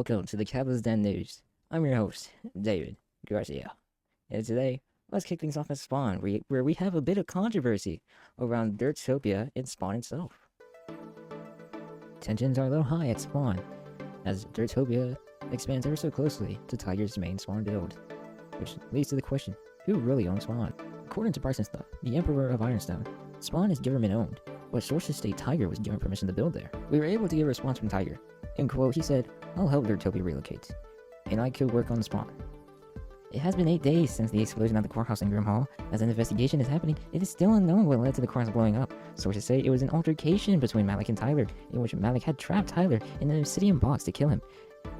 welcome to the Capital's Den News. I'm your host, David Garcia. And today, let's kick things off at Spawn, where we have a bit of controversy around Dirtopia and Spawn itself. Tensions are a little high at Spawn, as Dirtopia expands ever so closely to Tiger's main Spawn build, which leads to the question, who really owns Spawn? According to BrysonStuff, the Emperor of Ironstone, Spawn is government-owned, but sources state Tiger was given permission to build there. We were able to get a response from Tiger. In quote, he said, "I'll help Dirtopia relocate, and I could work on Spawn." It has been 8 days since the explosion at the courthouse in Grimhall. As an investigation is happening, it is still unknown what led to the courthouse blowing up. Sources say it was an altercation between Malik and Tyler, in which Malik had trapped Tyler in an obsidian box to kill him.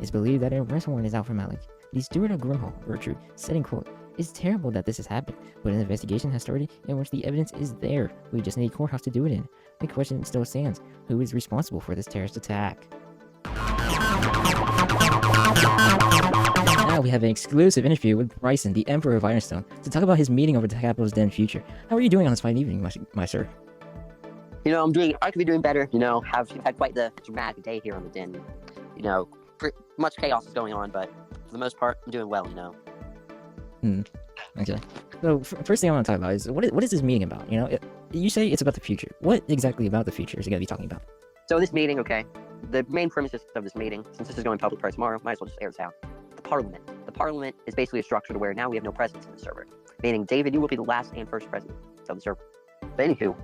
It's believed that an arrest warrant is out for Malik. The steward of Grimhall, Gertrude, said in quote, "It's terrible that this has happened, but an investigation has started in which the evidence is there. We just need a courthouse to do it in." The question still stands, who is responsible for this terrorist attack? Now we have an exclusive interview with Bryson, the Emperor of Ironstone, to talk about his meeting over the Capital's Den future. How are you doing on this fine evening, my sir? I could be doing better, have had quite the dramatic day here on the Den. Much chaos is going on, but for the most part, I'm doing well, Okay. So, first thing I want to talk about is, what is this meeting about? You say it's about the future. What exactly about the future is it going to be talking about? So this meeting, the main premises of this meeting, since this is going public price tomorrow, might as well just air this out. The Parliament. The Parliament is basically a structure to where now we have no presidents in the server. Meaning, David, you will be the last and first president of the server. But anywho,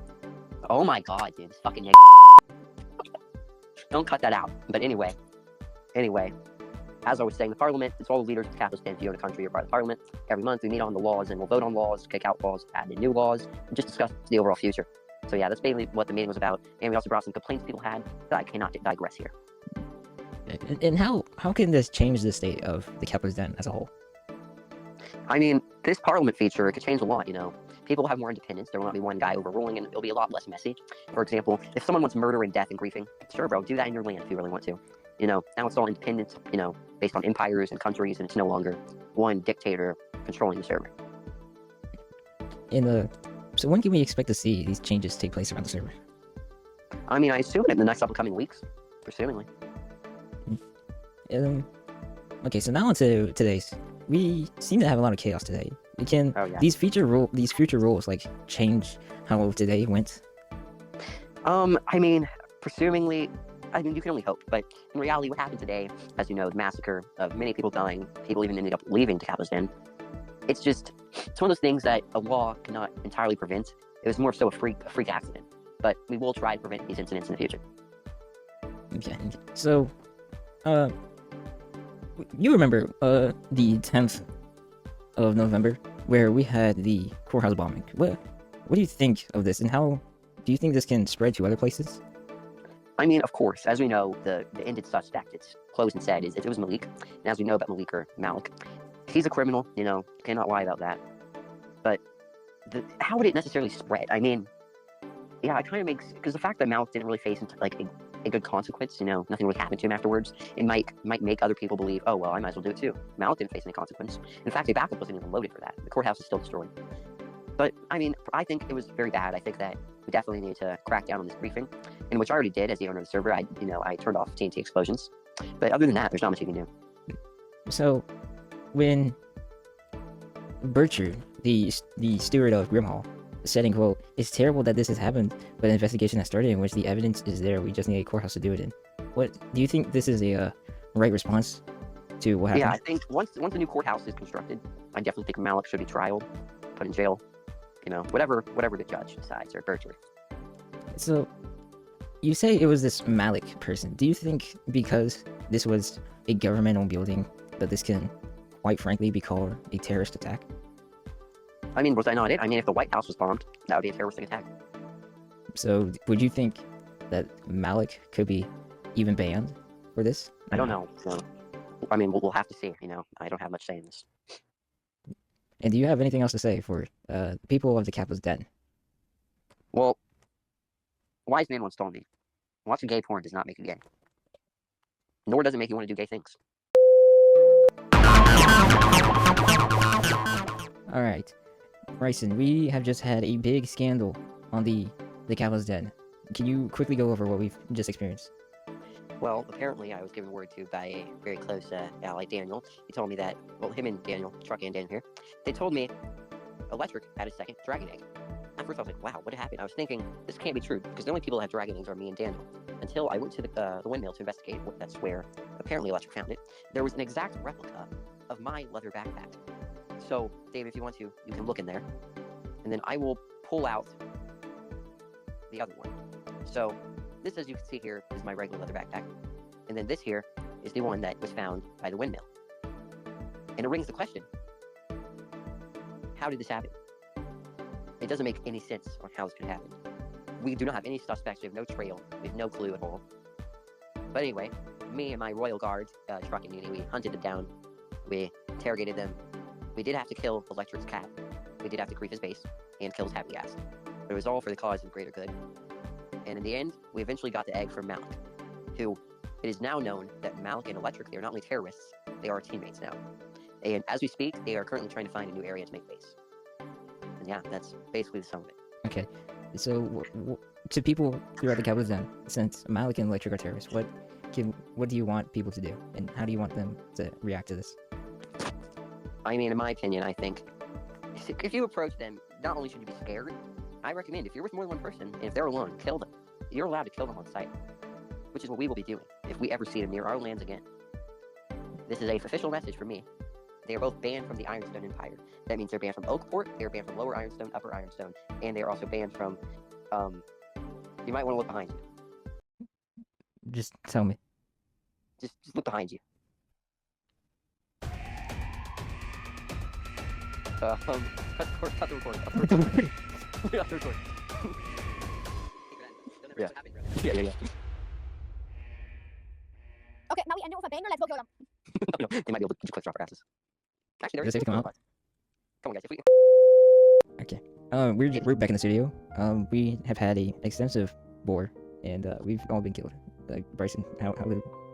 oh my god, dude, this fucking don't cut that out. But anyway, as I was saying, the Parliament, it's all the leaders of the capitalist and the country are part of the Parliament. Every month we meet on the laws and we'll vote on laws, kick out laws, add in new laws, and just discuss the overall future. So yeah, that's basically what the meeting was about. And we also brought some complaints people had that I cannot digress here. And how can this change the state of the Capital's Den as a whole? I mean, this Parliament feature, it could change a lot, People will have more independence. There will not be one guy overruling, and it'll be a lot less messy. For example, if someone wants murder and death and griefing, sure, bro, do that in your land if you really want to. Now it's all independent, based on empires and countries, and it's no longer one dictator controlling the server. So when can we expect to see these changes take place around the server? I mean, I assume in the next upcoming weeks, presumably. Okay, so now on to today's. We seem to have a lot of chaos today. Can these future rules like change how today went? I mean, presumably, you can only hope, but in reality, what happened today, as you know, the massacre of many people dying, people even ended up leaving to Capital's Den. It's one of those things that a law cannot entirely prevent. It was more so a freak accident, but we will try to prevent these incidents in the future. Okay, so, you remember, the 10th of November, where we had the courthouse bombing. What do you think of this, and how do you think this can spread to other places? I mean, of course, as we know, the ended suspect, it's closed and said, it was Malik. And as we know about Malik, he's a criminal, cannot lie about that. But how would it necessarily spread? I mean, yeah, it kind of makes, because the fact that Malik didn't really face a good consequence, nothing really happened to him afterwards, it might make other people believe, oh, well, I might as well do it too. Malik didn't face any consequence. In fact, a backup wasn't even loaded for that. The courthouse is still destroyed. But, I mean, I think it was very bad. I think that we definitely need to crack down on this briefing, and which I already did as the owner of the server. I turned off TNT explosions. But other than that, there's not much you can do. So, when Gertrude, the steward of Grimhall, said in quote, "It's terrible that this has happened, but an investigation has started in which the evidence is there. We just need a courthouse to do it in." What do you think this is a right response to what happened? Yeah, I think once the new courthouse is constructed, I definitely think Malik should be trialed, put in jail, whatever the judge decides, or Gertrude. So, you say it was this Malik person. Do you think because this was a governmental building that this can, quite frankly, be called a terrorist attack? I mean, was that not it? I mean, if the White House was bombed, that would be a terroristic attack. So, would you think that Malik could be even banned for this? I don't know. So, I mean, we'll have to see. I don't have much say in this. And do you have anything else to say for people of the Capital's Den? Well, a wise man once told me, watching gay porn does not make you gay. Nor does it make you want to do gay things. Alright. Bryson, we have just had a big scandal on the Capital's Den. Can you quickly go over what we've just experienced? Well, apparently I was given word to by a very close ally, Daniel. He told me that, well, him and Daniel, Truck and Daniel here, they told me Electric had a second dragon egg. At first I was like, wow, what happened? I was thinking, this can't be true, because the only people that have dragon eggs are me and Daniel. Until I went to the windmill to investigate. That's where apparently Electric found it. There was an exact replica of my leather backpack. So, Dave, if you want to, you can look in there. And then I will pull out the other one. So, this, as you can see here, is my regular leather backpack. And then this here is the one that was found by the windmill. And it rings the question, how did this happen? It doesn't make any sense on how this could happen. We do not have any suspects, we have no trail, we have no clue at all. But anyway, me and my royal guards, Truck and Nini, we hunted them down, we interrogated them. We did have to kill Electric's cat, we did have to grief his base, and kill his happy ass. But it was all for the cause of greater good. And in the end, we eventually got the egg from Malik, who, it is now known that Malik and Electric, they are not only terrorists, they are teammates now. And as we speak, they are currently trying to find a new area to make base. And yeah, that's basically the sum of it. Okay, so to people throughout the capital zone, since Malik and Electric are terrorists, what do you want people to do, and how do you want them to react to this? I mean, in my opinion, I think if you approach them, not only should you be scared, I recommend if you're with more than one person, and if they're alone, kill them. You're allowed to kill them on sight, which is what we will be doing if we ever see them near our lands again. This is a official message from me. They are both banned from the Ironstone Empire. That means they're banned from Oakport, they're banned from Lower Ironstone, Upper Ironstone, and they are also banned from, you might want to look behind you. Just tell me. Just look behind you. Cut the recording. Cut the recording. Yeah. Yeah. Okay, now we end it with a banger. Let's go kill them. No, they might be able to cliff drop our asses. Actually, there Does it come out? Come on, guys. If we... Okay. We're back in the studio. We have had a extensive war, and we've all been killed. Bryson, how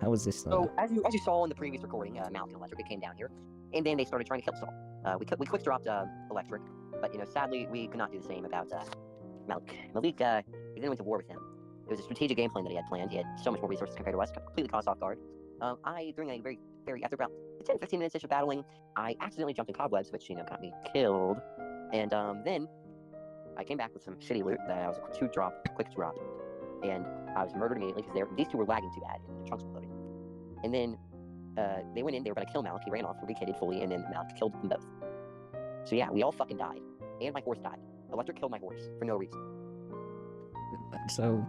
was this? So as you saw in the previous recording, Malik and Electric, they came down here, and then they started trying to kill Saul. We quick dropped Electric, but sadly we could not do the same about Malik. Malik, we then went to war with him. It was a strategic game plan that he had planned. He had so much more resources compared to us, completely caught us off guard. During a very after about 10-15 minutes of battling, I accidentally jumped in cobwebs, which got me killed. And then I came back with some shitty loot that I was a quick drop, and I was murdered immediately because these two were lagging too bad, and the trunks were loading. And then they went in, they were about to kill Malik. He ran off, rekitted fully, and then Malik killed them both. So yeah, we all fucking died, and my horse died. Electric killed my horse for no reason. So,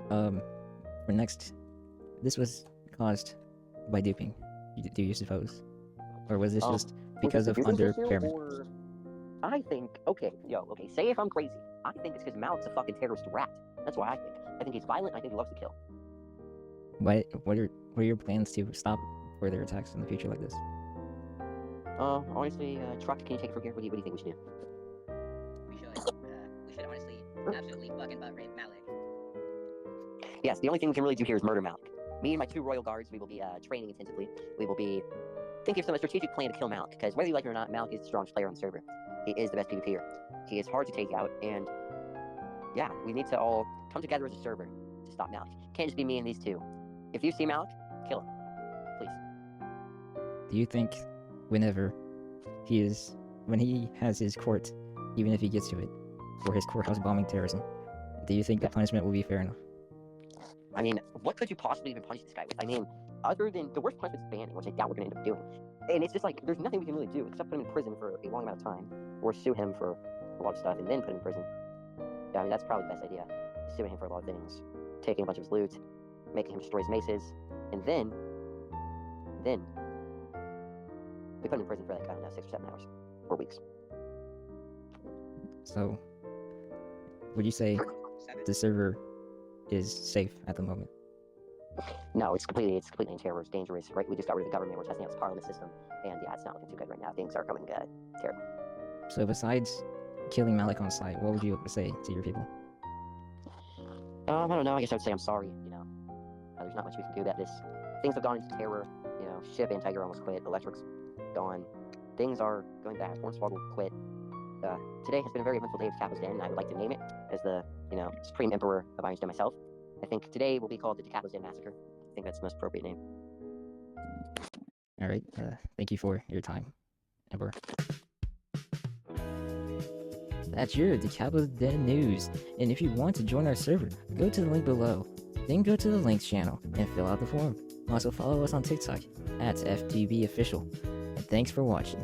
for next, this was caused by duping. Do you suppose, or was this just because of underrepairment? I think, okay. Say if I'm crazy, I think it's because Malik's a fucking terrorist rat. That's why I think. I think he's violent. I think he loves to kill. What are your plans to stop further attacks in the future like this? Honestly, Truck, can you take it from here? What do you think we should do? We should honestly absolutely fucking butt rape Malik. Yes, the only thing we can really do here is murder Malik. Me and my two royal guards, we will be training intensively. We will be thinking of some strategic plan to kill Malik, because whether you like it or not, Malik is the strongest player on the server. He is the best PvPer. He is hard to take out, and yeah, we need to all come together as a server to stop Malik. Can't just be me and these two. If you see Malik, kill him, please. Do you think when he has his court, even if he gets to it, for his courthouse bombing terrorism, do you think the punishment will be fair enough? I mean, what could you possibly even punish this guy with? I mean, other than the worst punishment is banning, which I doubt we're going to end up doing. And it's just like, there's nothing we can really do except put him in prison for a long amount of time, or sue him for a lot of stuff, and then put him in prison. Yeah, I mean, that's probably the best idea. Suing him for a lot of things, taking a bunch of his loot, making him destroy his maces, and then we put him in prison for like, I don't know, 6 or 7 hours, or weeks. So, would you say the server is safe at the moment? No, it's completely in terror. It's dangerous. Right, we just got rid of the government. We're testing out this parliament system, and yeah, it's not looking too good right now. Things are going terrible. So besides killing Malik on sight, what would you say to your people? I don't know. I guess I would say I'm sorry. There's not much we can do about this. Things have gone into terror. Ship and Tiger almost quit. Electric's gone. Things are going bad. Hornswoggle quit. Today has been a very eventful day of Kappa's Den, and I would like to name it as the Supreme Emperor of Ironstone myself. I think today will be called the Kappa's Den Massacre. I think that's the most appropriate name. Alright, thank you for your time, Ember. That's your Decapita's Den news, and if you want to join our server, go to the link below. Then go to the links channel and fill out the form. Also follow us on TikTok at FTB Official. And thanks for watching.